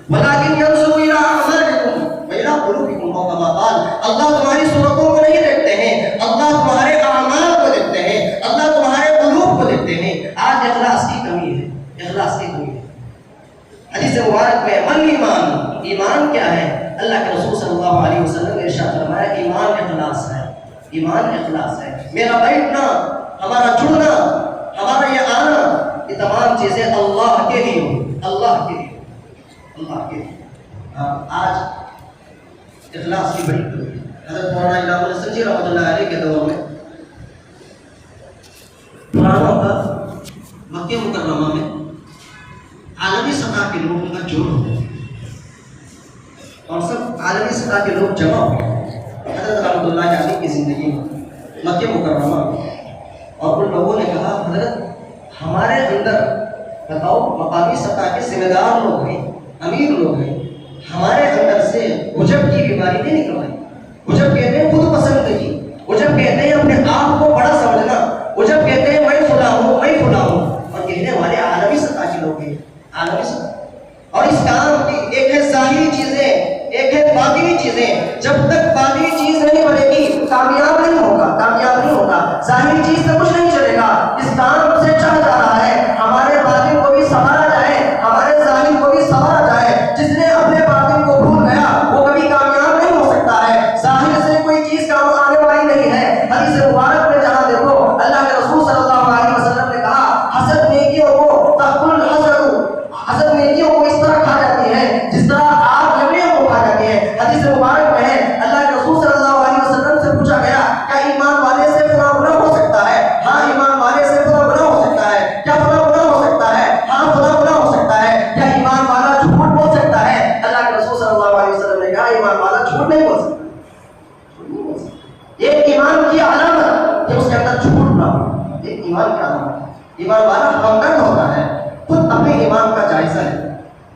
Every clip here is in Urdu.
ولكن ينظر إلى أعمالكم وإلى قلوبكم أو كما قال. اللہ تمہاری صورتوں کو نہیں دیکھتے ہیں، اللہ تمہارے اعمال کو دیکھتے ہیں، اللہ تمہارے قلوب کو دیکھتے ہیں. آج اخلاص کی کمی ہے، اخلاص کی کمی ہے. حدیث مبارک میں من ایمان، ایمان کیا ہے؟ اللہ کے رسول صلی اللہ علیہ وسلم نے ارشاد فرمایا ایمان اخلاص ہے، ایمان اخلاص ہے. میرا بیٹھنا، ہمارا جڑنا، ہمارا یہ آنا، یہ تمام چیزیں اللہ کے لیے، اللہ کے لیے، اللہ کے لیے. آج اخلاص کی بڑی کمی ہے. حضرت مولانا انعام الحسن رحمۃ اللہ علیہ کے دور میں پرانوں کا مکہ مکرمہ میں عالمی سطح کے لوگوں کا جوڑ ہو گیا اور سب عالمی سطح کے لوگ جمع ہو گئے حضرت رحمۃ اللہ علیہ کی زندگی میں مکہ مکرمہ میں. اور ان لوگوں نے کہا حضرت ہمارے اندر بتاؤ مقامی سطح کے ذمہ دار لوگ ہیں، امیر لوگ ہیں، ہمارے اندر سے عجب کی بیماری نہیں نکل رہی. عجب کہتے ہیں خود پسندگی، عجب کہتے ہیں اپنے آپ کو بڑا سمجھنا، عجب کہتے ہیں میں فلاں ہوں، میں فلاں ہوں. اور کہنے والے عالمی سطح کے لوگ ہیں، عالمی سطح. اور اس کام کی ایک ہے ظاہری چیزیں، ایک ہے باطنی چیزیں. جب تک باطنی چیز نہیں بنے گی کامیاب نہیں ہوگا، کامیاب نہیں ہوگا. ظاہری چیز سے کچھ نہیں چلے گا. اس کام سے چاہ جا رہا ہے ہمارے باطن کو بھی سنوارا جائے، ہمارے ظاہر کو بھی سنوارا جائے. جس نے اپنے باطن کو بھول گیا وہ کبھی کامیاب نہیں ہو سکتا ہے. ظاہر سے کوئی چیز کام آنے والی نہیں ہے. حدیث مبارک میں جہاں دیکھو اللہ کے رسول صلی اللہ علیہ وسلم نے کہا حسد نیکیوں کو تقل الحسد، حسد نیکیوں کو اس طرح کھا جاتی ہے جس طرح آگ لکڑیوں کو کھا جاتی ہے. حدیث مبارک میں ہے اللہ کے رسول صلی اللہ علیہ وسلم سے پوچھا گیا کیا ایمان والے سے فلاں گناہ ہو سکتا ہے؟ ہاں ایمان والے سے فلاں گناہ ہو سکتا ہے. کیا فلاں گناہ ہو سکتا ہے؟ ہاں فلاں گناہ ہو سکتا ہے. کیا ایمان والا جھوٹ بول سکتا ہے؟ اللہ کے رسول صلی اللہ علیہ وسلم نے کہا ایمان والا جھوٹ نہیں بول سکتا. یہ ایمان کی علامت کہ اس کے اندر جھوٹ نہ ہو، یہ ایمان کی علامت ہے. ایمان والا ہمدرد ہوتا ہے، خود اپنے ایمان کا جائزہ ہے.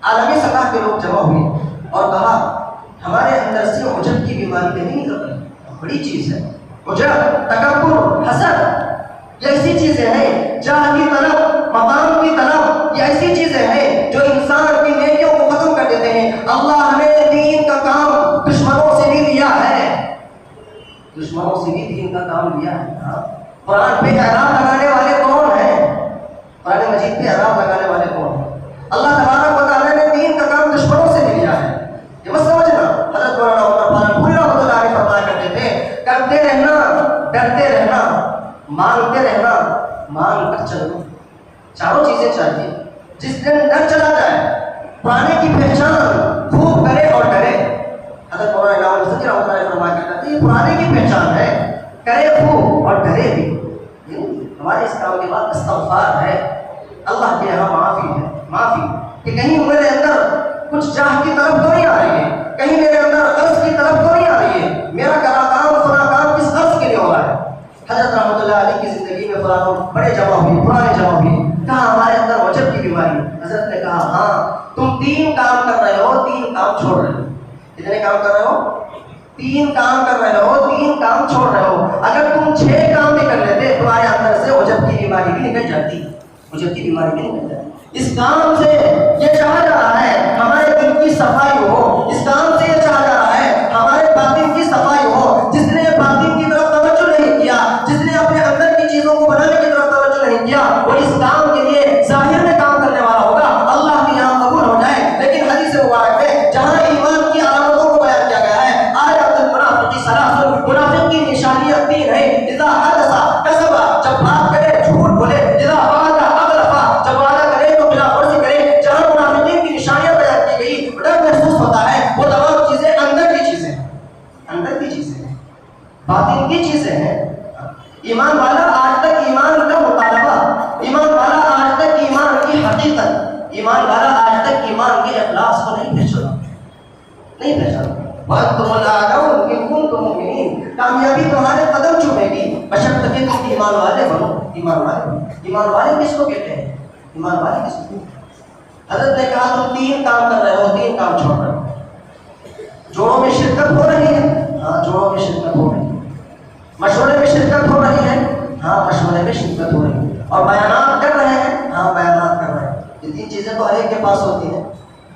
عالمی سطح کے لوگ جمع ہوئے اور کہا ہمارے اندر سے عجب کی بیماری نہیں نکل رہی. بڑی چیز ہے عجب، تکبر، حسد، یہ ایسی چیزیں ہیں. جاہ کی طلب، مقام کی طلب، یہ ایسی چیزیں ہیں جو انسان کی نیکیوں کو ختم کر دیتے ہیں. اللہ نے دین کا کام دشمنوں سے بھی لیا ہے، دشمنوں سے بھی دین کا کام لیا ہے. قرآن پہ اعراب لگانے والے کون ہیں؟ قرآن مجید پہ اعراب لگانے والے کون ہیں؟ اللہ تبارک و تعالیٰ نے دین کا کام دشمنوں سے لیا ہے. یہ مت سمجھنا. حضرت مولانا عمر فاروق پوری رحمۃ اللہ علیہ فرمایا کرتے تھے کرتے رہنا، ڈرتے رہنا، مانگتے رہنا، مانگ کر چلنا. چاروں چیزیں چاہیے. جس دن ڈر چلا جائے، پرانے کی پہچان خوب کرے اور ڈرے. حضرت مولانا انعام الحسن رحمۃ اللہ علیہ فرمایا کرتے تھے یہ پرانے کی پہچان ہے، کرے خوب اور ڈرے بھی. ہمارے اس کام کے بعد استغفار ہے، اللہ کے یہاں معافی ہے. معافی کہ کہیں میرے اندر کچھ جاہ کی طرف تو نہیں آ رہی ہے، کہیں میرے اندر غرض کی طرف تو نہیں آ رہی ہے. میرا کرا کام فلاں کام کس غرض کے لیے ہو رہا ہے. حضرت رحمۃ اللہ علیہ کی زندگی میں فلاں لوگ بڑے جمع ہوئے، پرانے جمع ہوئے. کہا ہمارے اندر عجب کی بیماری. حضرت نے کہا ہاں تم 3 کام کر رہے ہو، 3 کام چھوڑ رہے ہو. کتنے کام کر رہے ہو؟ 3 کام کر رہے ہو، 3 کام چھوڑ رہے ہو. اگر تم 6 کام بھی کر لیتے تمہارے اندر سے عجب کی بیماری بھی نکل جاتی، عجب کی بیماری بھی نکل جاتی. اس کام سے یہ چاہا جا رہا ہے ہمارے دل کی صفائی ہو. اس کام سے یہ چاہا جا رہا ہے ہمارے باطن کی صفائی ہو. جس نے باطن کی طرف توجہ نہیں کیا، جس نے اپنے اندر کی چیزوں کو بنانے کی طرف توجہ نہیں کیا، وہ اس کام کے لیے ظاہر میں کام کرنے والا ہوگا، اللہ کے یہاں قبول ہو جائے. لیکن حدیث مبارک میں جہاں ایمان کی علامتوں کو بیان کیا گیا ہے، آیۃ المنافق ثلاث، منافق کی نشانیاں 3 ہیں. اذا حدث کذب، جب بات کرے جھوٹ بولے. اذا وعد اغلف، جب وعدہ کرے تو خلاف ورزی کرے. جہاں منافقین کی نشانیاں بیان کی گئی، ڈر محسوس ہوتا ہے. وہ تمام چیزیں اندر کی چیزیں ہیں، اندر کی چیزیں ہیں، باطن کی چیزیں ہیں. ایمان والا آج تک ایمان کا مطالبہ، ایمان والا آج تک ایمان کی حقیقت، ایمان والا آج تک ایمان کے اخلاص کو نہیں پہچانا، نہیں پہچانا. وَأَنْتُمُ الْأَعْلَوْنَ إِن كُنتُم مُؤْمِنِينَ. کامیابی تمہارے قدم چومے گی بشرط کہ تم ایمان والے بنو. ایمان والے بنو. ایمان والے کس کو کہتے ہیں؟ ایمان والے کس کو کہتے ہیں؟ حضرت نے کہا تم 3 کام کر رہے ہو، 3 کام چھوڑ رہے ہو. جوڑوں میں شرکت ہو رہی ہے، ہاں جوڑوں میں شرکت ہو رہی ہے. مشورے میں شرکت ہو رہی ہے، ہاں مشورے میں شرکت ہو رہی ہے. اور بیانات کر رہے ہیں، ہاں بیانات کر رہے ہیں. یہ 3 چیزیں تو ہر ایک کے پاس ہوتی ہیں.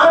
8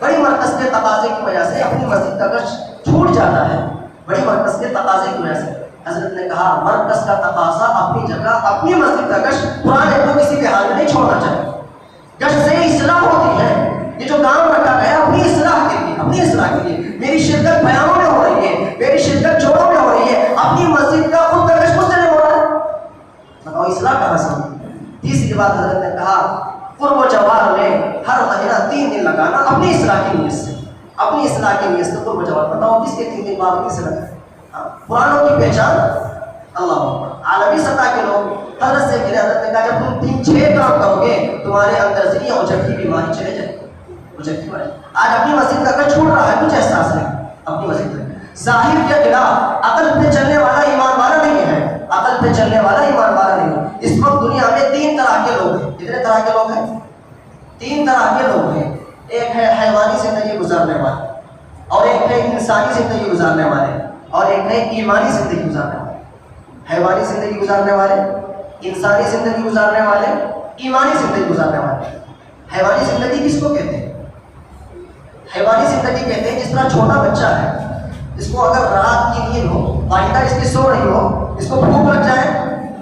بڑی مرکز کے تقاضے کی وجہ سے اپنی مسجد کا گشت چھوٹ جاتا ہے، بڑی مرکز کے تقاضے کی وجہ سے۔ حضرت نے کہا مرکز کا تقاضا اپنی جگہ، اپنی مسجد کا گشت پرانے کو کسی بھی حال میں نہیں چھوڑنا چاہیے۔ گشت سے اصلاح ہوتی ہے، یہ جو کام رکھا گیا اپنی اصلاح کے لیے، اپنی اصلاح کے لیے۔ میری شرکت بیانوں میں ہو رہی ہے، میری شرکت جوڑوں میں ہو رہی ہے، اپنی مسجد کا خود کا گشت مجھ سے نہیں ہو رہا ہے، بتاؤ اصلاح کہاں سے ہوگی؟ تیسری بات حضرت نے کہا قرب و جوار میں ہر مہینہ 3 دن لگانا اپنی اصلاح کی نیت سے، اپنی اصلاح کی نیت سے قرب و جوار۔ بتاؤ کس کے 3 دن بعد کس لگا؟ پرانوں کی پہچان اللہ عالمی سطح کے لوگ حضرت سے ملے، حضرت نے کہا جب تم 3-6 کام کرو گے تمہارے اندر سے یہ اجڑتی بیماری چلے جائے گی۔ آج اپنی مسجد کا چھوڑ رہا ہے، کچھ احساس نہیں اپنی مسجد کا، ظاہر کے خلاف عقل پہ چلنے والا ایمان والا نہیں ہے، عقل پہ چلنے والا ایمان والا نہیں ہے۔ اس وقت دنیا میں 3 طرح کے لوگ ہیں۔ کتنے طرح کے لوگ ہیں؟ 3 طرح کے لوگ ہیں۔ ایک ہے حیوانی زندگی گزارنے والے، اور ایک ہے انسانی زندگی گزارنے والے، اور ایک ہے ایمانی زندگی گزارنے والے۔ حیوانی زندگی گزارنے والے، انسانی زندگی گزارنے والے، ایمانی زندگی گزارنے والے۔ حیوانی زندگی کس کو کہتے ہیں؟ حیوانی زندگی کہتے ہیں جس طرح چھوٹا بچہ ہے، اس کو اگر رات کی نیند ہو، والدہ اس کی سو رہی ہو، اس کو بھوک لگ جائے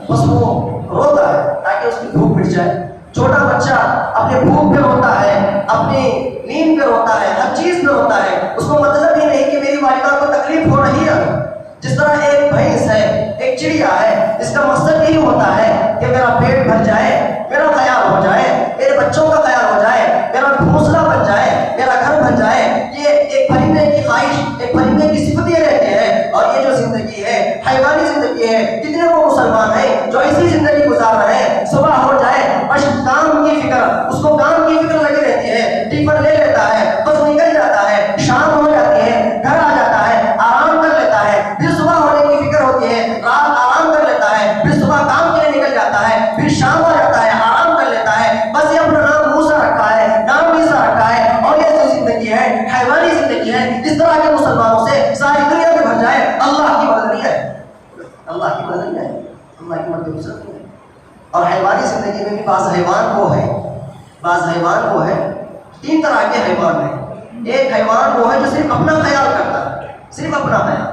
بس وہ روتا ہے تاکہ اس کی بھوک مٹ جائے۔ چھوٹا بچہ اپنے بھوک پہ روتا ہے، اپنی نیند پہ روتا ہے، ہر چیز پہ روتا ہے، اس کو مطلب ہی نہیں کہ میری والدہ کو تکلیف ہو رہی ہے۔ جس طرح ایک بھینس ہے، ایک چڑیا ہے، اس کا مقصد یہی ہوتا ہے کہ میرا پیٹ بھر جائے، میرا خیال ہو جائے، میرے بچوں کا خیال ہو جائے، میرا گھونسلہ بن جائے، میرا گھر بن جائے۔ یہ ایک پرندے کی خواہش، ایک پرندے کی صفت یہ رہتی ہے۔ اور یہ جو زندگی ہے حیوانی زندگی ہے، کتنے وہ مسلمان ہیں جو ایسی زندگی گزار رہے ہیں، صبح ہو جائے بس کام کی فکر، اس کو کام کی فکر لگی رہتی ہے، ٹفن لے لیتا ہے بس نکل جاتا ہے، شام ہو جاتی ہے گھر آ جاتا ہے، آرام کر لیتا ہے، پھر صبح ہونے کی فکر ہوتی ہے، رات آرام کر لیتا ہے، پھر صبح کام کے لیے نکل جاتا ہے، پھر شام ہو جاتا ہے آرام کر لیتا ہے۔ بس یہ اپنا نام موسیٰ رکھا ہے، نام عیسیٰ رکھا ہے، اور یہ جو زندگی ہے حیوانی زندگی ہے۔ اس طرح کے مسلمانوں سے ساری دنیا میں بھر جائے اللہ کی مدد نہیں ہے، اللہ کی مدد نہیں ہے، اللہ کی مدد نہیں ہے۔ اور حیوانی زندگی میں بھی بعض حیوان وہ ہے، بعض حیوان وہ ہے، 3 طرح کے حیوان ہیں۔ ایک حیوان وہ ہے جو صرف اپنا خیال کرتا ہے، صرف اپنا خیال،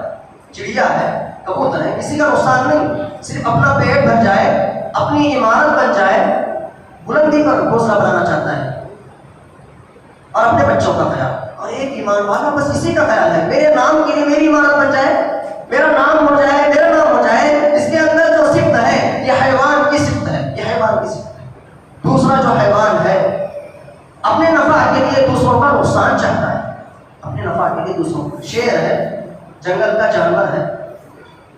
چڑیا ہے، کبوتر ہے، کسی کا نقصان نہیں، صرف اپنا پیٹ بھر جائے، اپنی عمارت بن جائے، بلندی پر گھونسلہ بنانا چاہتا ہے، اور اپنے بچوں کا خیال۔ اور ایک ایمان والا بس اسی کا خیال ہے میرے نام کے لیے میری عمارت بن جائے، میرا نام ہو جائے، میرا نام ہو جائے۔ اس کے اندر جو صفت ہے یہ حیوان کی صفت ہے، یہ حیوان کی صفت ہے۔ دوسرا جو حیوان ہے اپنے نفع کے لیے دوسروں کا نقصان چاہتا ہے، اپنے نفع کے لیے دوسروں کا، شیر ہے، جنگل کا جانور ہے،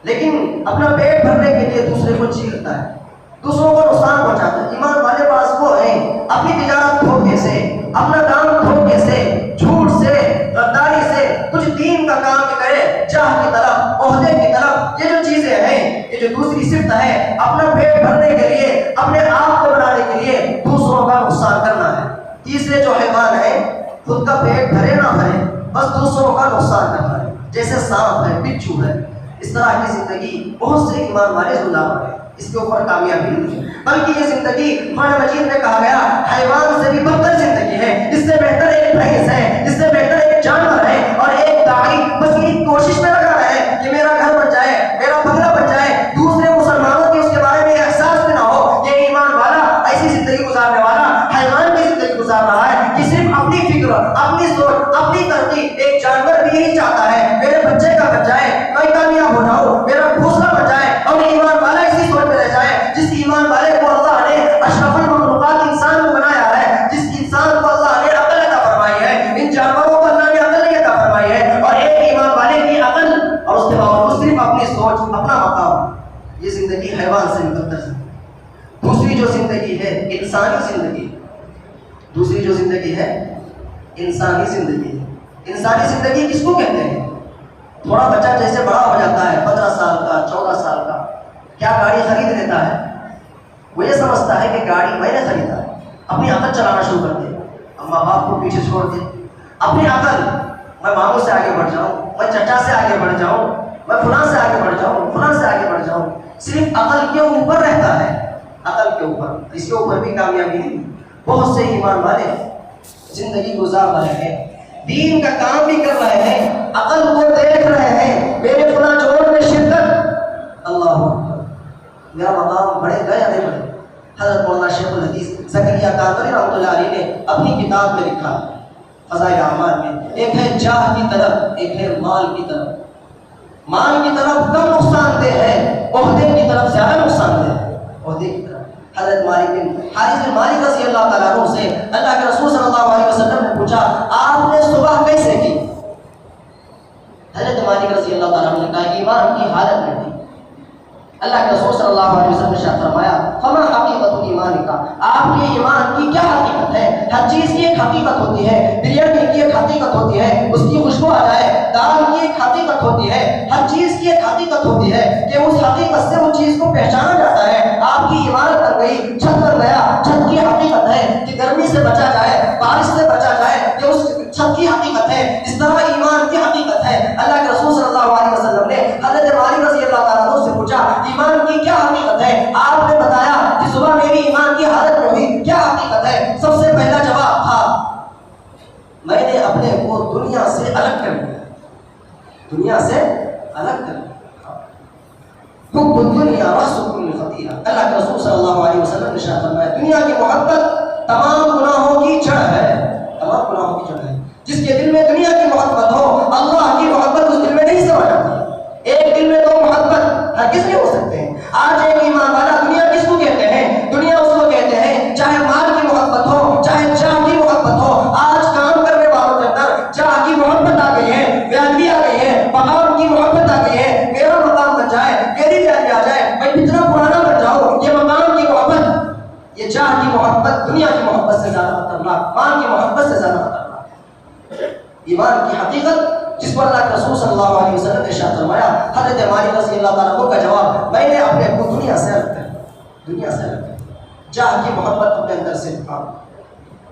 لیکن اپنا پیٹ بھرنے کے لیے دوسرے کو چیرتا ہے، دوسروں کو نقصان پہنچاتا ہے۔ ایمان والے پاس وہ ہیں اپنی تجارت دھوکے سے، اپنا کام دھوکے سے، جھوٹ سے، غداری سے، کچھ دین کا کام کرے، جاہ کی طرف، عہدے کی طرف، یہ جو چیزیں ہیں، یہ جو دوسری صفت ہے اپنا پیٹ بھرنے کے لیے، اپنے آپ کو بنانے کے لیے دوسروں کا نقصان کرنا ہے۔ تیسرے جو حیوان ہے خود کا پیٹ بھرے نہ بھرے بس دوسروں کا نقصان کرنا ہے، جیسے سانپ ہے، بچھو ہے۔ اس طرح کی زندگی بہت سے ایمان والے گزار رہے ہیں، اس کے اوپر کامیابی نہیں ہے، بلکہ یہ زندگی قرآن مجید میں کہا گیا حیوان سے بھی بدتر زندگی ہے۔ اس سے بہتر ایک بھینس ہے، اس سے بہتر ایک جانور ہے، اور ایک داعی بس یہ کوشش میں لگا رہا ہے کہ میرا گھر بن جائے، میرا بنگلہ بن جائے، دوسرے مسلمانوں کی اس کے بارے میں احساس بھی نہ ہو۔ یہ ایمان والا ایسی زندگی گزارنے والا حیوان کی زندگی گزار رہا ہے کہ صرف اپنی فکر، اپنی سوچ، اپنی ترقی۔ ایک جانور بھی یہی چاہتا ہے میرے بچے کا بن جائے، میں کامیاب ہو جاؤں، میرا گھونسلہ بن جائے، اور ایمان والا اسی سوچ میں رہ جائے۔ جس ایمان والے کو اللہ نے اشرف المخلوقات انسان کو بنایا ہے، جس انسان کو اللہ نے عقل عطا فرمائی ہے، ان جانوروں کو اللہ نے عقل نہیں عطا فرمائی ہے، اور ایک ایمان والے کی عقل اور اس کے باوجود صرف اپنی سوچ، اپنا مقام، یہ زندگی حیوان سے بدتر ہے۔ دوسری جو زندگی ہے انسانی زندگی، دوسری جو زندگی ہے انسانی زندگی۔ انسانی زندگی کس کو کہتے ہیں؟ تھوڑا بچہ جیسے بڑا ہو جاتا ہے، 15 سال کا، 14 سال کا، کیا گاڑی خرید لیتا ہے؟ وہ یہ سمجھتا ہے کہ گاڑی میں نے خریدا ہے، اپنی عقل چلانا شروع کر دے، ماں باپ کو پیچھے چھوڑ دے، اپنی عقل، میں ماموں سے آگے بڑھ جاؤں، میں چچا سے آگے بڑھ جاؤں، میں فلاں سے آگے بڑھ جاؤں، فلاں سے آگے بڑھ جاؤں، صرف عقل کے اوپر رہتا ہے، عقل کے اوپر، اس کے اوپر بھی کامیابی نہیں۔ بہت سے ایمان والے زندگی گزار رہے ہیں دین کا کام بھی کر رہے ہیں، عقل کو دیکھ رہے ہیں، میرے فلاں جوڑ میں شدت، اللہ اکبر، میرا مقام بڑے گئے یا نہیں بڑے؟ حضرت مولانا شیخ الحدیث زکریا کانوری رحمۃ اللہ علیہ نے اپنی کتاب میں لکھا فضائل اعمال میں، ایک ہے جاہ کی طرف، ایک ہے مال کی طرف۔ مال کی طرف کم نقصان دہ ہے، عہدے کی طرف زیادہ نقصان دہ ہے۔ عہدے کی طرف حضرت مالک بن حارث بن مالک رضی اللہ تعالیٰ عنہ سے اللہ کے رسول صلی اللہ علیہ وسلم نے پوچھا آپ نے صبح کیسے کی؟ حضرت مالک رضی اللہ تعالیٰ عنہ نے کہا ایمان کی حالت میں تھی۔ اللہ کے رسول صلی اللہ علیہ وسلم نے ارشاد فرمایا فما حقیقت ایمان کا، آپ کے ایمان کی کیا حقیقت ہے؟ ہر چیز کی ایک حقیقت ہوتی ہے، بریانی کی ایک حقیقت ہوتی ہے اس کی خوشبو آ جائے، دال کی ایک حقیقت ہوتی ہے، ہر چیز کی ایک حقیقت ہوتی ہے کہ اس حقیقت سے وہ چیز کو پہچانا جاتا ہے۔ آپ کی عمارت بن گئی، چھت بن گیا، چھت کی حقیقت ہے کہ گرمی سے بچا جائے، بارش سے بچا جائے، کہ اس چھت کی حقیقت ہے، اس طرح ایمان کی حقیقت ہے۔ اللہ کے رسول صلی اللہ علیہ وسلم نے حضرت مالک رضی اللہ تعالیٰ عنہ سے پوچھا ایمان کی کیا حقیقت ہے؟ آپ نے بتایا کہ صبح میری ایمان کی حالت میں ہوئی، کیا حقیقت ہے؟ سب سے پہلا جواب تھا میں نے اپنے کو دنیا سے الگ کر دیا، دنیا سے الگ کر دیا۔ حب الدنیا وسکن الخطیئہ، اللہ کے رسول صلی اللہ علیہ وسلم نے ارشاد فرمایا دنیا کی محبت تمام گناہوں کی جڑ ہے، تمام گناہوں کی جڑ ہے۔ جس کے دل میں دنیا کی محبت ہو، اللہ کی محبت اس دل میں نہیں سما جاتی۔ ایک دل میں دو محبت ہر کس نہیں ہو سکتے ہیں۔ آج ایک ایمان والا دنیا کس کو کہتے ہیں؟ دنیا اس کو کہتے ہیں چاہے مال کی محبت ہو، چاہے جاہ کی محبت ہو۔ آج کام کرنے والوں کے اندر جاہ کی محبت آ گئی ہے، ویلیڈی آ گئی ہے، مقام کی محبت آ گئی ہے، میرا مقام بن جائے، میری ویلیڈی آ جائے، میں کتنا پرانا بن جاؤں، یہ مقام کی محبت، یہ جاہ کی محبت دنیا کی محبت سے زیادہ خطرناک، مال کی محبت سے زیادہ خطرناک۔ ایمان کی حقیقت جس پر اللہ کے رسول صلی اللہ علیہ وسلم نے ارشاد فرمایا، حضرت مالک رضی اللہ تعالیٰ عنہ کا جواب میں نے اپنے کو دنیا سے الگ کر دیا، دنیا سے الگ کر دیا۔ جاہ کی محبت اپنے اندر سے نکال،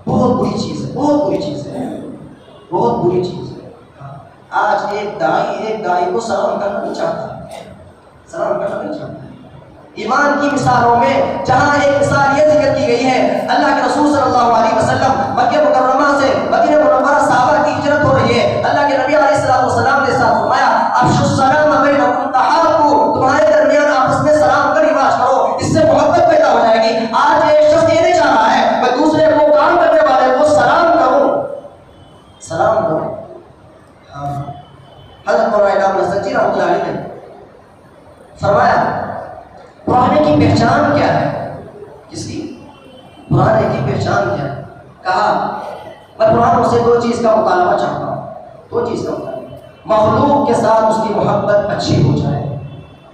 بہت بری چیز ہے، بہت بری چیز ہے، بہت بری چیز ہے۔ آج ایک دائی کو سلام کرنا نہیں چاہتا، سلام کرنا نہیں چاہتا۔ ایمان کی مثالوں میں جہاں ایک مثال یہ ذکر کی گئی ہے، اللہ کے رسول صلی اللہ علیہ وسلم مکہ مکرمہ سے مدینہ منورہ صحابہ کی ہجرت ہو رہی ہے، اللہ کے نبی علیہ السلام نے ساتھ فرمایا افشوا السلام بینکم تحابوا، تمہارے درمیان آپس میں سلام کا رواج کرو، اس سے محبت پیدا ہو جائے گی۔ آج ایک شخص یہ نہیں چاہ رہا ہے میں دوسرے کو کام کرنے والے کو سلام کروں، سلام کروں۔ حضرت مولانا امام نصرالدین رحمۃ اللہ علیہ نے فرمایا پرانے کی پہچان کیا ہے؟ کس کی؟ پرانے کی پہچان کیا ہے؟ کہا میں پرانوں سے دو چیز کا مطالبہ چاہتا ہوں، دو چیز کا مطالبہ، مخلوق کے ساتھ اس کی محبت اچھی ہو جائے،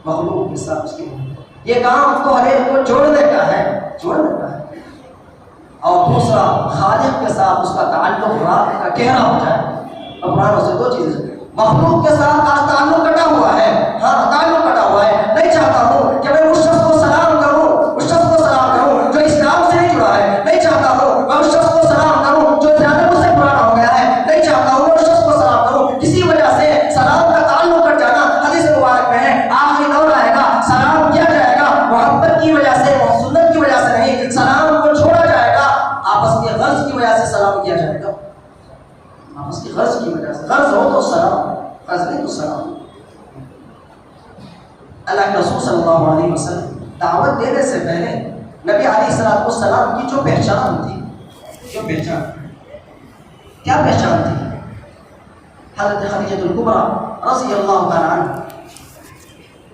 مخلوق کے ساتھ اس کی محبت، یہ کام تو ہر ایک کو جوڑنے کا ہے، جوڑنے کا ہے، اور دوسرا خالق کے ساتھ اس کا تعلق رابطہ کا گہرا ہو جائے۔ اور پرانوں سے دو چیزیں، مخلوق کے ساتھ آج تعلق کٹا ہوا ہے، ہاں تعلق کٹا ہوا ہے، نہیں چاہتا ہوں کہ میں اس شخص کو سلام کروں، اس شخص کو سلام کروں جو اسلام سے نہیں جڑا ہے، نہیں چاہتا ہوں میں اس شخص کو سلام کروں جو زیادہ مجھ سے پرانا ہو گیا ہے، نہیں چاہتا ہوں میں اس شخص کو سلام کروں۔ کسی وجہ سے سلام کا تعلق کٹ جانا حدیث مبارک میں ہے، آخری دور آئے گا سلام کیا جائے گا محبت کی وجہ سے، سنت کی وجہ سے نہیں، سلام کو چھوڑا جائے گا، آپس کے غرض کی وجہ سے سلام کیا جائے گا، آپس کی غرض کی وجہ سے، غرض ہو تو سلام، غرض نہیں تو سلام۔ اللہ کے رسول صلی اللہ علیہ وسلم دعوت دینے سے پہلے نبی علیہ السلام کی جو پہچان تھی، جو پہچان، کیا پہچان تھی؟ حضرت خدیجہ الکبریٰ رضی اللہ تعالیٰ عنہ،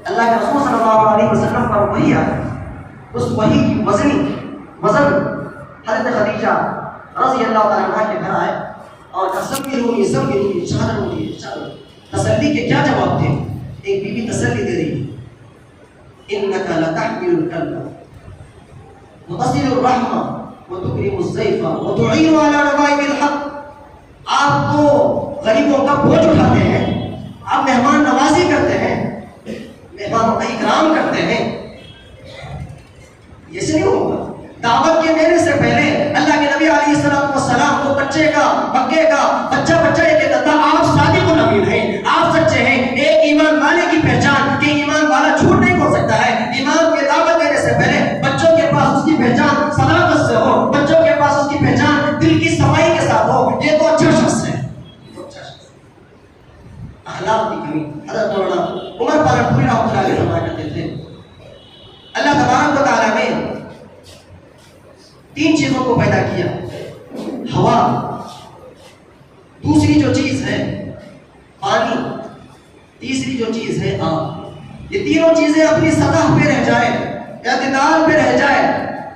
اللہ کے رسول صلی اللہ علیہ وسلم پر وحی آئی، اس وحی کی وزن حضرت خدیجہ رضی اللہ تعالیٰ عنہ کے گھر آئے اور سب تسلی کے کیا جواب تھے؟ ایک بیوی تسلی دے رہی انک لتحمل الکلب وتصل الرحمہ وتکرم الضیف وتعین علی نوائب الحق، آپ تو غریبوں کا بوجھ اٹھاتے ہیں، آپ مہمان نوازی کرتے ہیں، مہمانوں کا اکرام کرتے ہیں، یہ سے نہیں ہوگا۔ دعوت کے دینے سے پہلے اللہ کے نبی علیہ السلام کو بچے کا مکے کا بچہ یہ کہتا تھا آپ صادق الامین ہیں، آپ سچے ہیں۔ ایک ایمان والے کی پہچان کہ ایمان والا جھوٹ نہیں بول سکتا ہے، ایمان کی دعوت دینے سے پہلے بچوں کے پاس اس کی پہچان صداقت سے ہو، بچوں کے پاس اس کی پہچان دل کی صفائی کے ساتھ ہو، یہ تو اچھا شخص ہے، اخلاق کی کمی. حضرت مولانا عمر فاروق پوری رحمۃ اللہ علیہ فرمایا کرتے تھے اللہ تبارک و تعالیٰ نے 3 چیزوں کو پیدا کیا. ہوا، دوسری جو چیز ہے پانی، تیسری جو چیز ہے آگ. یہ تینوں چیزیں اپنی سطح پہ رہ جائے، اعتدال پہ رہ جائے،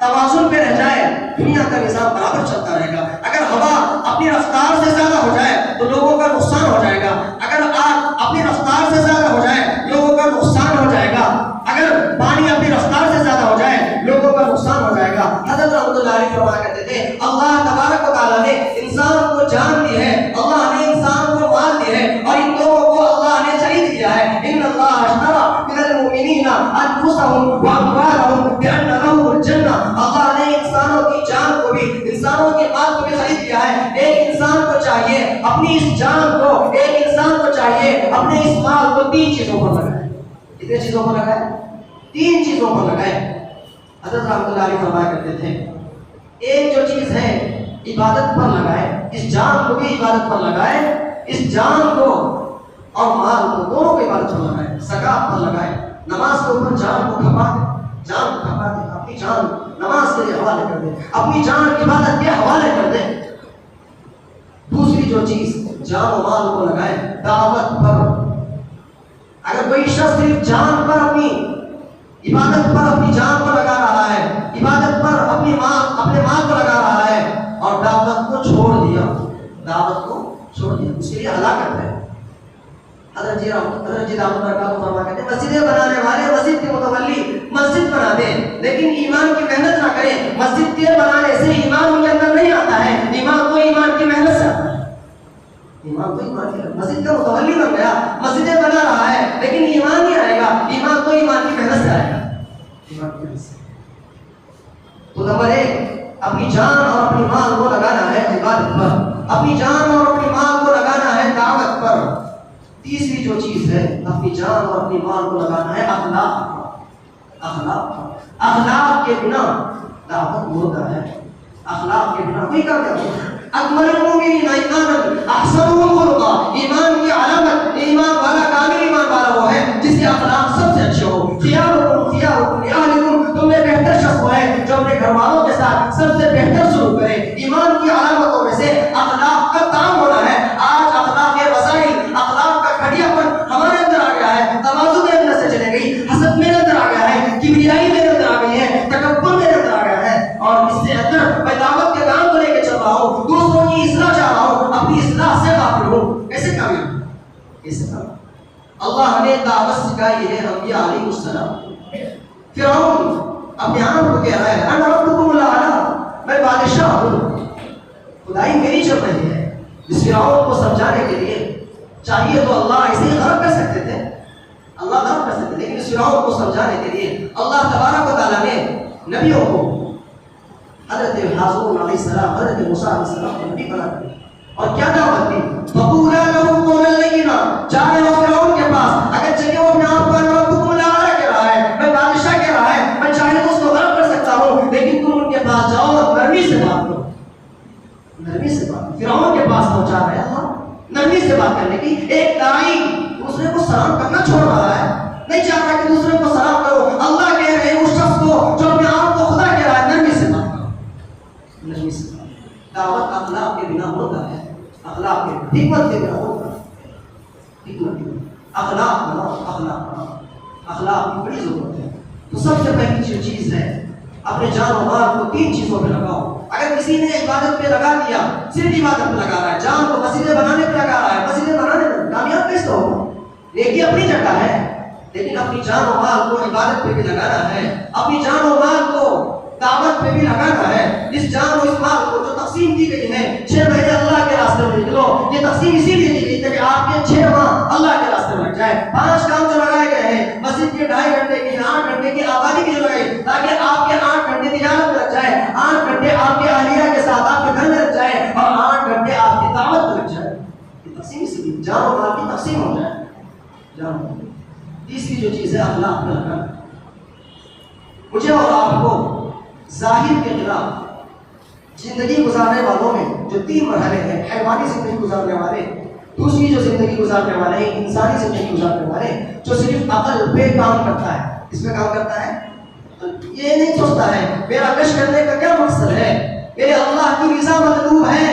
توازن پہ رہ جائے، دنیا کا نظام برابر چلتا رہے گا. اگر ہوا اپنی رفتار سے زیادہ ہو جائے تو لوگوں کا نقصان ہو جائے گا. اگر آگ اپنی رفتار سے زیادہ ہو جائے لوگوں کا نقصان ہو جائے گا. اگر پانی اپنی رفتار سے زیادہ ہو جائے لوگوں کا نقصان ہو جائے گا. حضرت رحمۃ اللہ علیہ فرمایا کرتے تھے اللہ تبارک و تعالیٰ نے انسان کو جان دی ہے، اللہ نے انسان کو مال دی ہے، اور ان لوگوں کو اللہ نے خرید لیا ہے. ان اللہ اشترى من المؤمنین انفسهم واموالهم بان لهم الجنہ. اللہ نے انسانوں کی جان کو بھی، انسانوں کے مال کو بھی خرید لیا ہے. ایک انسان کو چاہیے اپنی اس جان کو، ایک انسان کو چاہیے اپنے اس مال کو 3 چیزوں پر لگائے. کتنے چیزوں پر لگائے؟ 3 چیزوں پر لگائے. حضرت رحمۃ اللہ علیہ فرمایا کرتے تھے ایک جو چیز ہے عبادت پر لگائے، اس جان کو بھی عبادت پر لگائے، اس جان کو اور مال کو دونوں کو عبادت پر لگائے. زکات پر لگائے، نماز کے اوپر جان کو کھپا دے، جان کو کھپا دے، اپنی جان نماز کے لیے حوالے کر دے، اپنی جان عبادت کے حوالے کر دے. دوسری جو چیز جان و مال کو لگائے دعوت پر. اگر کوئی شخص صرف جان پر اپنی عبادت پر اپنی جان کو لگا رہا ہے، عبادت پر اپنے مال کو لگا رہا ہے اور دعوت کو چھوڑ دیا، دعوت کو چھوڑ دیا، اس کے لیے ہلاکت ہے. حضرت جی دعوت برکات فرما کہتے ہیں مسجدیں بنانے والے مسجد کے متولی مسجد بنا دیں لیکن ایمان کی محنت نہ کریں. مسجد کے بنانے سے ایمان ان کے اندر نہیں آتا ہے، ایمان تو ایمان کی محنت سے آتا ہے. ایمان تو ایمان کی، مسجد کا متولی بن گیا، مسجدیں بنا رہا ہے لیکن ایمان نہیں آئے گا. ایمان تو ایمان کی محنت سے آئے گا، ایمان کی محنت سے. تو نمبر 1 اپنی جان اور اپنی مال کو لگانا ہے عبادت پر، اپنی جان اور اپنی مال کو لگانا ہے دعوت پر. تیسری جو چیز ہے اپنی جان اور اپنی مال کو لگانا ہے اخلاق پر. اخلاق کے بنا دعوت مردہ ہے. اخلاق کے بنا کوئی کام نہیں. اکمل المؤمنین ایمانا احسنهم خلقا. ایمان کی علامت، ایمان والا کامل ایمان والا وہ ہے جس کے اخلاق سب سے اچھے ہو. خیارکم لأہلکم، تم میں بہتر شخص وہ ہے جو اپنے گھر والوں کے ساتھ سب سے بہتر سلوک کرے. ایمان کی علامتوں میں سے اخلاق کا کام ہونا ہے. آج اخلاق کے وسائل، اخلاق کا گھٹیا پر ہمارے اندر آ گیا ہے. تواضع میرے اندر سے چلے گئی، حسد میرے اندر آ گیا ہے، کبریائی میرے اندر آ گئی ہے، تکبر میرے اندر آ گیا ہے. اور اس سے اندر میں دعوت کے کام کو لے کے چل رہا ہوں، دوسروں کی اصلاح چاہ رہا ہوں، اپنی اصلاح سے غافل ہوں. کیسے کامیاب؟ کیسے کامیاب؟ اللہ نے دعوت سکھائی ہے انبیاء علیہ السلام. فرعون اپنے آپ کو کہہ رہا ہے انا ربکم الاعلی، میں بادشاہ ہوں، خدائی میری چل رہی ہے. اس فرعون کو سمجھانے کے لیے چاہیے تو اللہ اسے غرق کر سکتے تھے، اللہ غرق کر سکتے، لیکن اس فرعون کو سمجھانے کے لیے اللہ تبارک و تعالیٰ نے نبیوں کو حضرت ہارون علیہ السلام، حضرت موسیٰ علیہ السلام کو نبی بنا دیا. اور کیا دعوت دی؟ فقولا له قولا لینا. چاہے وہ فرعون کے پاس اگر چلیے وہ اپنے آپ کو ربکم الاعلی کہہ رہا ہے، میں بادشاہ کہہ رہا ہے، میں چاہے تو اس کو غرق کر سکتا ہوں، لیکن تم ان کے پاس جاؤ اور نرمی سے بات کرو، نرمی سے بات. فرعون کے پاس پہنچا رہا ہے اللہ نرمی سے بات کرنے کی. ایک داعی دوسرے کو سلام کرنا چھوڑ رہا ہے، نہیں چاہتا کہ دوسرے کو سلام کرو. اللہ کہہ رہے ہیں اس شخص کو جو اپنے آپ کو خدا کہہ رہا ہے نرمی سے بات کرو، نرمی سے بات. دعوت اخلاق کے بنا ہوتا ہے، اخلاق کے حکمت کے بنا ہوتا ہے. حکمت کے بنا اخلاق بناؤ، اخلاق بناؤ. اخلاق کی بڑی ضرورت ہے. تو سب سے پہلی جو چیز ہے اپنے جان و مال کو 3 چیزوں پہ لگاؤ. اگر کسی نے عبادت پہ لگا دیا، صرف عبادت پہ لگا رہا ہے، جان کو مسجدیں بنانے پہ لگا رہا ہے، مسجدیں بنانے میں کامیاب کیسے ہوگا؟ نیکی اپنی جگہ ہے، لیکن اپنی جان و مال کو عبادت پہ بھی لگانا ہے، اپنی جان و مال کو دعوت پہ بھی لگانا ہے. اس جان و اس مال کو جو تقسیم کی گئی ہے 6 مہینے اللہ کے راستے میں نکلو، یہ تقسیم اسی لیے دی گئی تھی کہ آپ کے 6 ماہ اللہ کے راستے میں لگ جائے. 5 کام جو لگائے گئے ہیں مسجد کے 2.5 گھنٹے کی 8 گھنٹے کی آبادی کی جو لگائی تاکہ آپ کے 8 گھنٹے تجارت میں لگ جائے، 8 گھنٹے آپ کے اہلیہ کے ساتھ آپ کے گھر میں لگ جائے اور 8 گھنٹے آپ کی دعوت میں لگ جائے. یہ تقسیم اسی لیے جان و مال کی تقسیم ہو جائے. جان. تیسری جو چیز ہے اخلاق پہ لگانا. مجھے اور آپ کو ظاہر کے خلاف زندگی گزارنے والوں میں جو 3 مرحلے ہیں، حیوانی زندگی گزارنے والے دوسری جو زندگی گزارنے والے ہیں انسانی زندگی گزارنے والے جو صرف عقل پہ کام کرتا ہے. اس میں کام کرتا ہے یہ نہیں سوچتا ہے میرا کش کرنے کا کیا مقصد ہے, میرے اللہ کی رضا مطلوب ہے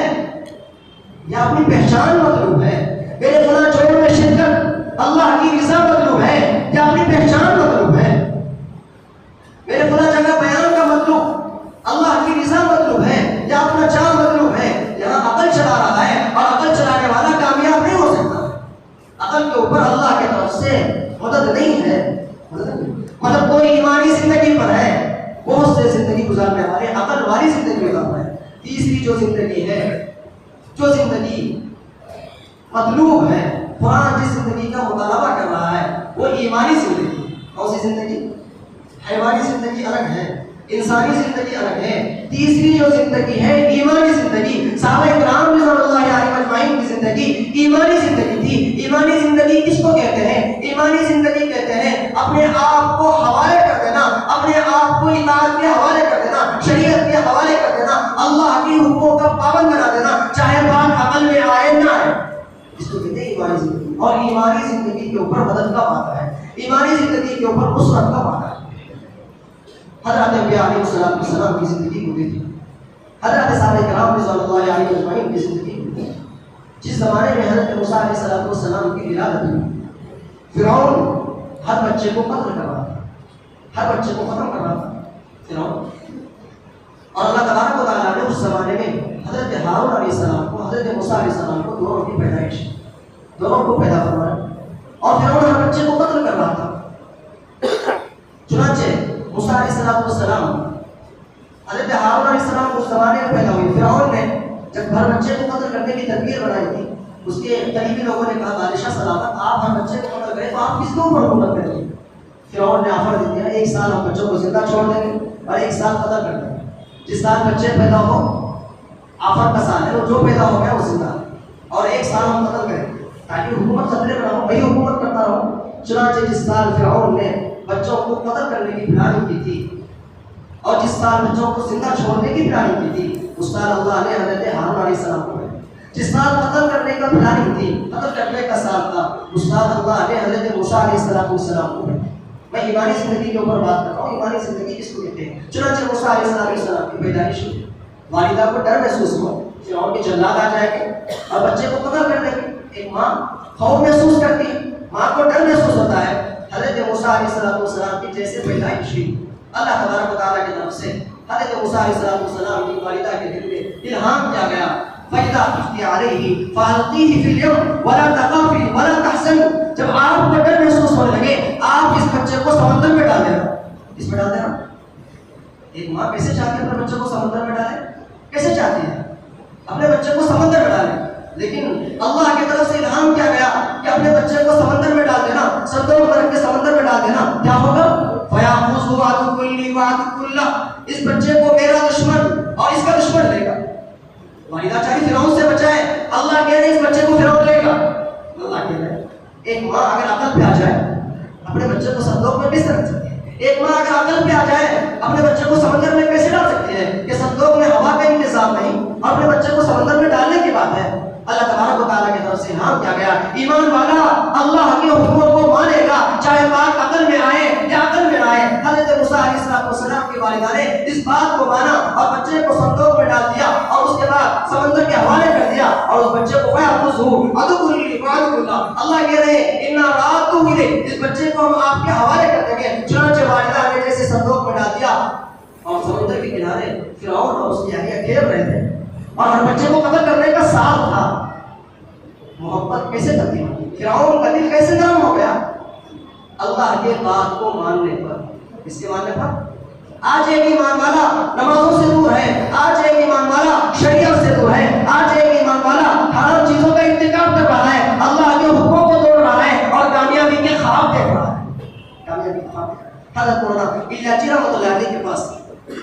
یا اپنی پہچان مطلوب ہے, میرے فلاں جوڑ میں شرکت اللہ کی رضا مطلوب ہے یا اپنی پہچان مطلوب ہے, میرے فلاں جگہ بیان کا مطلوب اللہ کی رضا مطلوب ہے یا اپنا چاہ مطلوب ہے. یہاں عقل چلا رہا ہے اور عقل چلانے والا کامیاب نہیں ہو سکتا. عقل کے اوپر اللہ کی طرف سے مدد نہیں ہے. مطلب کوئی ایمانی زندگی پر ہے, بہت سے زندگی گزارنے والے عقل والی زندگی گزار رہے ہیں. تیسری جو زندگی ہے, جو زندگی مطلوب ہے, قرآن جس زندگی کا مطالبہ کر رہا ہے وہ ایمانی زندگی. کون سی زندگی؟ حیوانی زندگی الگ ہے, انسانی زندگی الگ ہے. تیسری جو زندگی ہے ایمانی زندگی. صحابہ کرام رضوان اللہ علیہم اجمعین کی زندگی ایمانی زندگی تھی. ایمانی زندگی کس کو کہتے ہیں؟ ایمانی زندگی کہتے ہیں اپنے آپ کو حوالے کر دینا, اپنے آپ کو اطاعت کے حوالے کر دینا, شریعت کے حوالے کر دینا, اللہ کی حکموں کا پابند بنا دینا, چاہے بات عمل میں آئے نہ آئے. اس کو کہتے ہیں ایمانی زندگی. اور ایمانی زندگی کے اوپر مدد کا وعدہ ہے, ایمانی زندگی کے اوپر نصرت کا وعدہ ہے. حضرت انبیاء علیہ السلام کی زندگی کو دیکھیں, حضرت صحابہ کرام رضوان اللہ علیہم اجمعین کی زندگی کو دیکھیں. جس زمانے میں حضرت موسیٰ علیہ السلام کی ولادت ہوئی, فرعون ہر بچے کو قتل کر رہا تھا, ہر بچے کو ختم کر رہا تھا فرعون. اور اللہ تبارک و تعالیٰ نے اس زمانے میں حضرت ہارون علیہ السلام کو, حضرت موسیٰ علیہ السلام کو دونوں کی پیدائش, دونوں کو پیدا فرمایا. اور فرعون ہر بچے کو قتل کر رہا تھا. چنانچہ موسیٰ علیہ السلام, حضرت ہارون علیہ السلام اس زمانے میں پیدا ہوئی. فرعون نے جب ہر بچے کو قتل کرنے کی تدبیر بنائی تھی, اس کے قریبی لوگوں نے کہا بادشاہ سلامت آپ ہر بچے کو قتل کریں تو آپ کس کے اوپر حکومت کریں گے؟ فرعون نے آفر دے دیا 1 سال ہم بچوں کو زندہ چھوڑ دیں گے اور 1 سال قتل کر دیں گے. جس سال بچے پیدا ہو, آفر کا سال ہے, وہ جو پیدا ہو گیا وہ زندہ, اور 1 سال ہم قتل کریں تاکہ حکومت خطرے میں رہو, وہی حکومت کرتا رہو. چنانچہ جس سال فرعون نے بچوں کو قتل کرنے کی پلاننگ کی تھی اور جس سال بچوں کو زندہ چھوڑنے کی پلاننگ کی تھی, اس سال اللہ نے حضرت ہارون علیہ السلام کو بھیجا. جس سال قتل کرنے کا پلاننگ تھی, قتل کرنے کا سال تھا, اس سال اللہ نے حضرت موسیٰ علیہ السلام کو بھیجا. میں ایمانی زندگی کے اوپر بات کر رہا ہوں. ایمانی زندگی کس کو کہتے ہیں؟ چنانچہ موسیٰ علیہ السلام کی پیدائش ہوئی. والدہ کو ڈر محسوس ہوا فرعون کے جلاد آ جائیں گے اور بچے کو قتل کر دیں گے. ایک ماں خوف محسوس کرتی ہے, ماں کو ڈر محسوس ہوتا ہے. حضرت موسیٰ علیہ السلام کی جیسے پیدائش ہوئی, اللہ تبارک و تعالیٰ کی طرف سے حضرت موسیٰ علیہ السلام کی والدہ کے دل میں الہام کیا گیا, فَإِذَا خِفْتِ عَلَيْهِ فَأَلْقِيهِ فِي الْيَمِّ وَلَا تَخَافِي وَلَا تَحْزَنِي. جب آپ کو ڈر محسوس ہونے لگے, آپ اس بچے کو سمندر میں ڈال دینا. اس میں ڈال دینا. ایک ماں کیسے چاہتی ہے اپنے بچے کو سمندر میں ڈالے؟ کیسے چاہتی ہے اپنے بچے کو سمندر میں ڈالے؟ لیکن اللہ کی طرف سے الہام کیا گیا کہ اپنے بچے کو سمندر میں ڈال دینا, سردوں میں رکھ کے سمندر میں ڈال دینا. کیا ہوگا؟ فَيَأْخُذُهُ عَدُوٌّ لِّي وَعَدُوٌّ لَّهُ. اس بچے کو میرا دشمن اور اس کا دشمن لے گا. والدہ چاہیے فرعون سے بچائے, اللہ کہہ رہے اس بچے کو فرعون لے گا. اللہ کہہ رہے ایک ماں اگر عقل پہ آ جائے اپنے بچے کو صندوق میں کیسے رکھ سکتی ہے؟ ایک ماں اگر عقل پہ آ جائے اپنے بچے کو سمندر میں کیسے ڈال سکتی ہے کہ صندوق میں ہوا کا انتظام نہیں اور اپنے بچے کو سمندر میں ڈالنے کی بات ہے. اللہ تبارک و تعالیٰ کی طرف سے الہام کیا گیا, ایمان والا اللہ کے حکموں کو مانے گا چاہے بات عقل میں آئے یا عقل میں نہ آئے. حضرت موسیٰ علیہ السلام کی والدہ نے اس بات کو مانا اور بچے کو صندوق میں ڈال دیا اور اس کے بعد سمندر کے حوالے کر دیا اور اس بچے کو فَيَأْخُذُهُ عَدُوٌّ لِّي وَعَدُوٌّ لَّهُ. اللہ کہہ رہے ہیں اِنَّا رَادُّوهُ إِلَيْكَ, اس بچے کو ہم آپ کے حوالے کر دیں گے. چنانچہ والدہ نے جیسے صندوق میں ڈال دیا اور سمندر کے کنارے فرعون اور اس کی اہلیہ گھیر رہے تھے اور ہر بچے کو قتل کرنے کا سال تھا. محبت کیسے تبدیل ہوئی, فرعون کا دل کیسے نرم ہو گیا اللہ کے بات کو ماننے پر. اس کے ماننے پر آج ایک ایمان والا نمازوں سے دور ہے, آج ایک ایمان والا شریعت سے دور ہے, آج ایک ایمان والا حرام چیزوں کا ارتکاب کر رہا ہے, اللہ کے حکموں کو توڑ رہا ہے اور کامیابی کے خواب دیکھ رہا ہے. کامیابی کے خواب. حضرت مولانا الیاچی رحمۃ اللہ علیہ کے پاس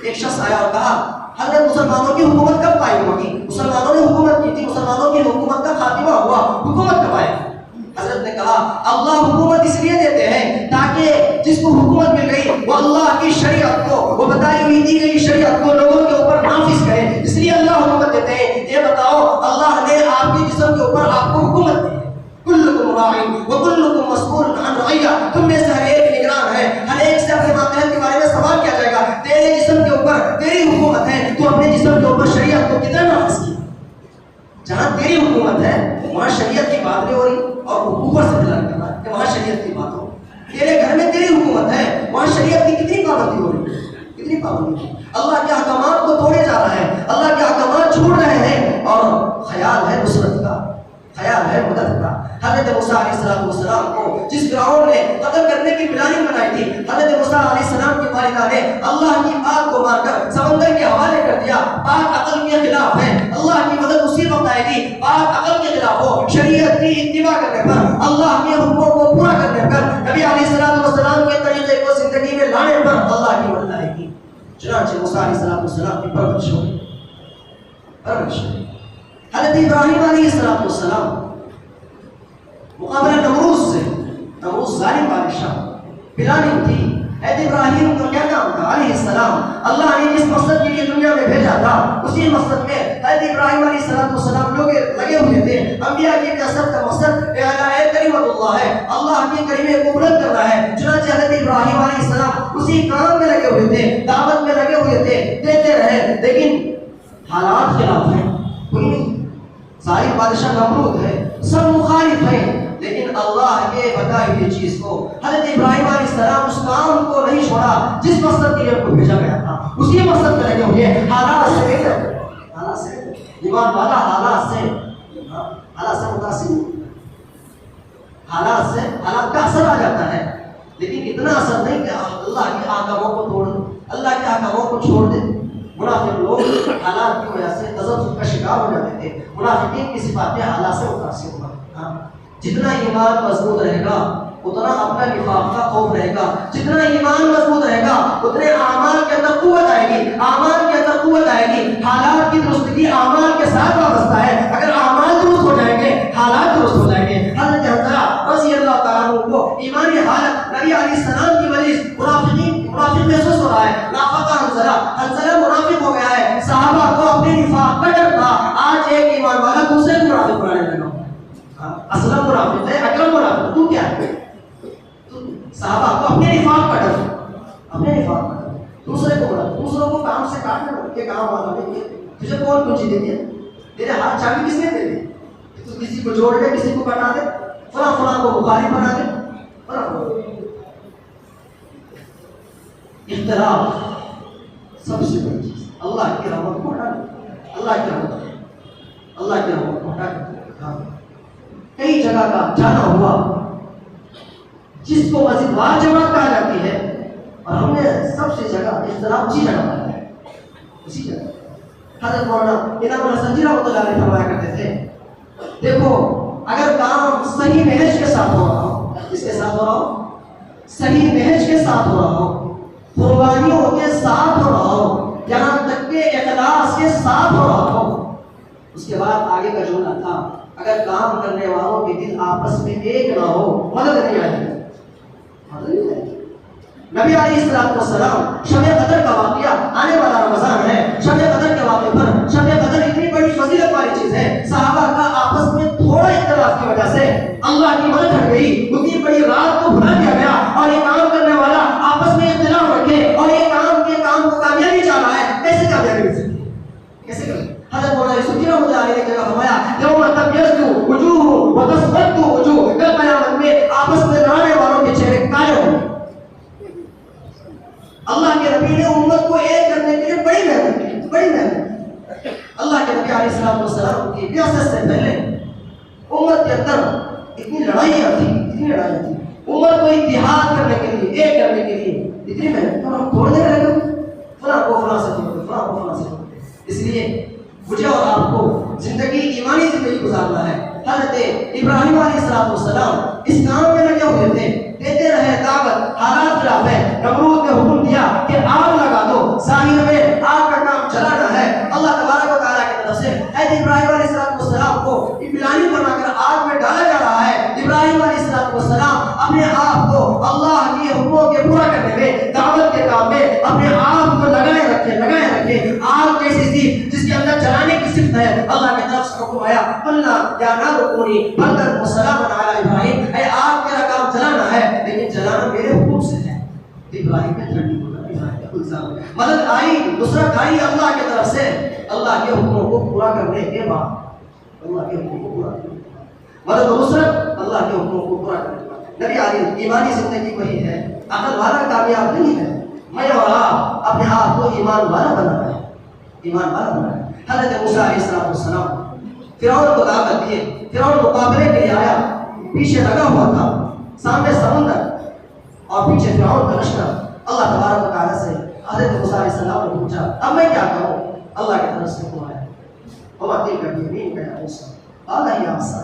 ایک شخص آیا اور کہا حضرت مسلمانوں کی حکومت کب قائم ہوگی؟ مسلمانوں نے حکومت کی تھی, مسلمانوں کی حکومت کا خاتمہ ہوا, حکومت کب آئے؟ حضرت نے کہا اللہ حکومت اس لیے دیتے ہیں تاکہ جس کو حکومت مل گئی وہ اللہ کی شریعت کو, وہ بتائی ہوئی دی گئی شریعت کو لوگوں کے اوپر نافذ کرے, اس لیے اللہ حکومت دیتے ہیں. یہ بتاؤ اللہ نے آپ کے جسم کے اوپر آپ کو حکومت دی, راعٍ وكلكم مسؤول عن رعیہ، تم میں سے ہر ایک نگران ہے، ہر ایک سے اپنے ماتحت کے بارے میں سوال کیا جائے گا۔ تیرے جسم کے اوپر تیری حکومت ہے، تو اپنے جسم کے اوپر شریعت کو کتنا نافذ کیا؟ جہاں تیری حکومت ہے وہاں شریعت کی بات نہیں ہو رہی، اور اوپر سے بلند کرنا کہ وہاں شریعت کی بات ہو۔ تیرے گھر میں تیری حکومت ہے، وہاں شریعت کی کتنی پابندی ہو رہی ہے، کتنی پابندی۔ اللہ کے احکامات کو توڑے جا رہا ہے، اللہ کے احکامات چھوڑ رہے ہیں، اور خیال ہے نصرت کا، خیال ہے مدد کا۔ حضرت موسیٰ علیہ السلام کو جس فرعون نے قتل کرنے کی پلاننگ بنائی تھی، حضرت موسیٰ علیہ السلام کی والدہ نے اللہ کی بات کو مار کر سمندر کے حوالے کر دیا۔ بات عقل کے خلاف ہے، اللہ کی مدد اسی وقت آئے گی بات عقل کے خلاف ہو۔ شریعت کی اتباع کرنے پر، اللہ کے حکموں کو پورا کرنے پر، نبی علیہ السلام کے طریقے کو زندگی میں لانے پر اللہ کی مدد آئے گی۔ چنانچہ موسیٰ علیہ السلام کی پرورش ہوئی، پرورش ہوئی۔ حضرت ابراہیم علیہ السلام مقابلہ نمروز سے، نمروز ظالم بادشاہ، پلاننگ تھی۔ حضرت ابراہیم کا کیا کام تھا علیہ السلام؟ اللہ نے جس مقصد کے لیے دنیا میں بھیجا تھا اسی مقصد میں حضرت ابراہیم علیہ السلام لوگ لگے ہوئے تھے۔ انبیاء کی بعثت کا مقصد اعلاء کلمت اللہ ہے، اللہ کے کلمے کو بلند کرنا ہے۔ چنانچہ حضرت ابراہیم علیہ السلام اسی کام میں لگے ہوئے تھے، دعوت میں لگے ہوئے تھے، دیتے رہے، لیکن حالات خلاف ہیں، کوئی نہیں۔ ظالم بادشاہ نمرود ہے، سب مخالف ہیں، لیکن اللہ کے بتائی ہوئی چیز کو حضرت ابراہیم علیہ السلام اس کام کو نہیں چھوڑا جس مقصد کے لیے ان کو بھیجا گیا تھا، اسی مقصد میں لگے ہوئے۔ حالات سے حالات سے ایمان والا حالات سے متاثر، حالات کا اثر آ جاتا ہے، لیکن اتنا اثر نہیں کہ اللہ کے احکاموں کو توڑ دے، اللہ کے احکاموں کو چھوڑ دے۔ منافق لوگ حالات کی وجہ سے تذبذب کا شکار ہو جاتے تھے۔ منافقین کی صفات حالات سے متاثر ہوگا۔ جتنا ایمان مضبوط رہے گا اتنا اپنا نفاق کا خوف رہے گا، جتنا ایمان مضبوط رہے گا اتنے اعمال کے اندر قوت آئے گی، اعمال کے اندر قوت آئے گی۔ حالات کی درستگی اعمال کے ساتھ وابستہ ہے، اگر اعمال درست ہو جائیں گے حالات درست ہو جائیں گے۔ حضرت حنظلہ رضی اللہ تعالیٰ عنہ کو ایمانی حالت نبی علیہ السلام کی وجہ سے منافق محسوس ہو رہا ہے، نافقہ حنظلہ منافق ہو گیا ہے۔ صحابہ کو اپنے نفاق کا ڈر تھا، آج ایک ایمان والا دوسرے کو منافق بنانے لگا، اسلم منافق ہے، اکرم منافق، تو کیا ہے؟ صحابہ کو اپنے نفاق کا ڈر، اپنے نفاق کا ڈر، دوسرے کو منافق، دوسروں کو کام سے کاٹنا کے کام والا نہیں ہے۔ تجھے کون کنجی دے دیا؟ تیرے ہاتھ چابی کس نے دے دی؟ تو کسی کو جوڑ دے، کسی کو کٹا دے، فلاں کو مخالف بنا دے، اختلاف سب سے بڑی چیز اللہ کی رحمت کو ہٹا دے، اللہ کی رحمت کو ہٹا دے۔ کئی جگہ کا جانا ہوا جس کو مزیدوار جماعت کہا جاتی ہے، اور ہم نے سب سے جگہ اختلاف اسی جگہ پایا ہے، اسی جگہ۔ حضرت مولانا انعام الحسن جی رحمۃ اللہ علیہ فرمایا کرتے تھے، دیکھو اگر کام صحیح محض کے ساتھ ہو رہا ہو، کس کے ساتھ ہو رہا ہو؟ صحیح محض کے ساتھ ہو رہا ہو، قربانیوں کے ساتھ ہو رہا ہو، یہاں تک کہ اخلاص کے ساتھ ہو رہا ہو، اس کے بعد آگے کا جملہ تھا اگر کام کرنے والوں کے دل آپس میں ایک نہ ہو مدد نہیں آئے گی، مدد نہیں آئے گی۔ نبی علیہ السلام شب قدر کا واقعہ آنے والا رمضان ہے، شب قدر کے واقعے پر، شب قدر اتنی بڑی فضیلت والی چیز ہے، صحابہ کا آپس میں تھوڑا اختلاف کی وجہ سے اللہ کی مدد ہٹ گئی، اتنی بڑی رات کو بھلا دیا گیا، اور یہ کام کرنے والا آپس میں اختلاف رکھے اور یہ کام کو کامیابی چاہ رہا ہے، کیسے کامیابی مل سکتی ہے؟ کیسے کر؟ حضرت مولانا یوسف جی رحمۃ اللہ علیہ نے فرمایا یوم تبیض وجوہ وتسود وجوہ، کل قیامت میں آپس میں لڑنے والوں کے چہرے کالے ہوں گے۔ اللہ کے نبی نے امت کو ایک کرنے کے لیے بڑی محنت کی، بڑی محنت۔ اللہ کے نبی علیہ السلام کی بعثت سے پہلے امت کے اندر اتنی لڑائیاں تھیں، امت کو اتحاد کرنے کے لیے، ایک کرنے کے لیے اتنی محنت، اور ہم توڑ دے رہے ہیں، فلاں کو فلاں سے جوڑتے، فلاں کو فلاں سے جوڑتے۔ اس لیے مجھے اور آپ کو زندگی ایمانی زندگی گزارنا ہے۔ حضرت ابراہیم علیہ السلام اس کام میں لگے ہوئے تھے، دیتے رہے دعوت، حالات خلاف ہے، نمرود نے حکم دیا کہ آگ لگا دو، ظاہر میں آگ کا کام چلانا ہے۔ اللہ تبارک و تعالیٰ کی طرف سے حضرت ابراہیم علیہ السلام کو پلانی بنا کر آگ میں ڈالا جا رہا ہے۔ ابراہیم علیہ السلام اپنے آپ کو اللہ کے حکموں کے پورا کرنے میں، دعوت کے کام میں اپنے آپ کو لگائے رکھے۔ آگ کیسی تھی جس کے اندر جلانے کی صفت ہے. اللہ کی طرف سے حکم آیا اللہ یا نار کونی بردن و سلاما علی ابراہیم، اے آگ میرا کام جلانا ہے لیکن جلانا میرے حکم سے ہے. ابراہیم نے ٹھنڈی ہونا، ابراہیم کا الزام. مدد آئی، نصرت آئی اللہ کی طرف سے، اللہ کے حکموں کو پورا کرنے کے بعد. اللہ کے حکموں کو پورا کرنے کے بعد مدد و نصرت اللہ کے حکموں کو پورا کرنے کے بعد. نبی علی ایمانی زندگی وہی ہے. عقل والا کامیاب نہیں ہے، میں اور آپ اپنے آپ کو ایمان والا بنانا ہے، ایمان والا بنانا ہے. حضرت موسیٰ علیہ السلام فرعون کو دعوت دیے، فرعون مقابلے کے لیے آیا، پیچھے لگا ہوا تھا، سامنے سمندر اور پیچھے فرعون کا لشکر. اللہ تبارک و تعالیٰ سے حضرت موسیٰ علیہ السلام نے پوچھا اب میں کیا کروں؟ اللہ کی طرف سے ہوا ہے اور دل کر یمین کا موسیٰ قال یا عصا،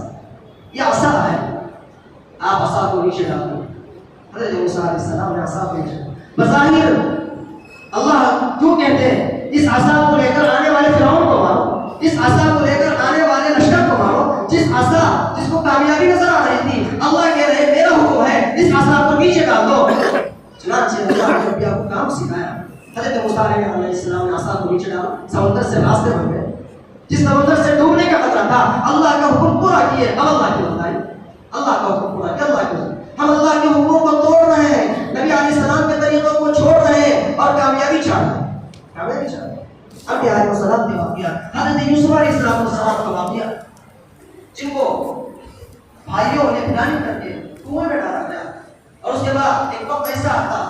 یہ عصا ہے، آپ عصا کو نیچے ڈال دو. حضرت موسیٰ علیہ السلام نے عصا کو نیچے ڈالا. بظاہر اللہ کیوں کہتے ہیں اس عصا کو لے کر آنے والے فرعون کو مارو، اس عصا کو لے کر آنے والے لشکر کو مارو. جس عصا جس کو کامیابی نظر آ رہی تھی، اللہ کہہ رہے میرا حکم ہے اس عصا کو نیچے ڈال دو. چنانچہ اللہ نے نبی کو کام سکھایا. حضرت موسیٰ علیہ السلام نے عصا کو نیچے ڈالا، سمندر سے راستے بن گئے. جس سمندر سے ڈوبنے کا خطرہ تھا اللہ کا حکم پورا کیے. اب اللہ کی بتائی، اللہ کا حکم پورا کیا. اللہ کے ہم اللہ کے حکموں کو توڑ رہے ہیں، نبی علیہ السلام کے طریقوں کو چھوڑ رہے ہیں اور کامیابی چاہ رہے ہیں. کامیابی چاہ رہے ہیں. اب علیہ السلام کے واقعہ، حضرت یوسف علیہ السلام کا واقعہ، جن کو بھائیوں نے پلاننگ کر کے کنویں میں ڈالا گیا. اور اس کے بعد ایک وقت ایسا آتا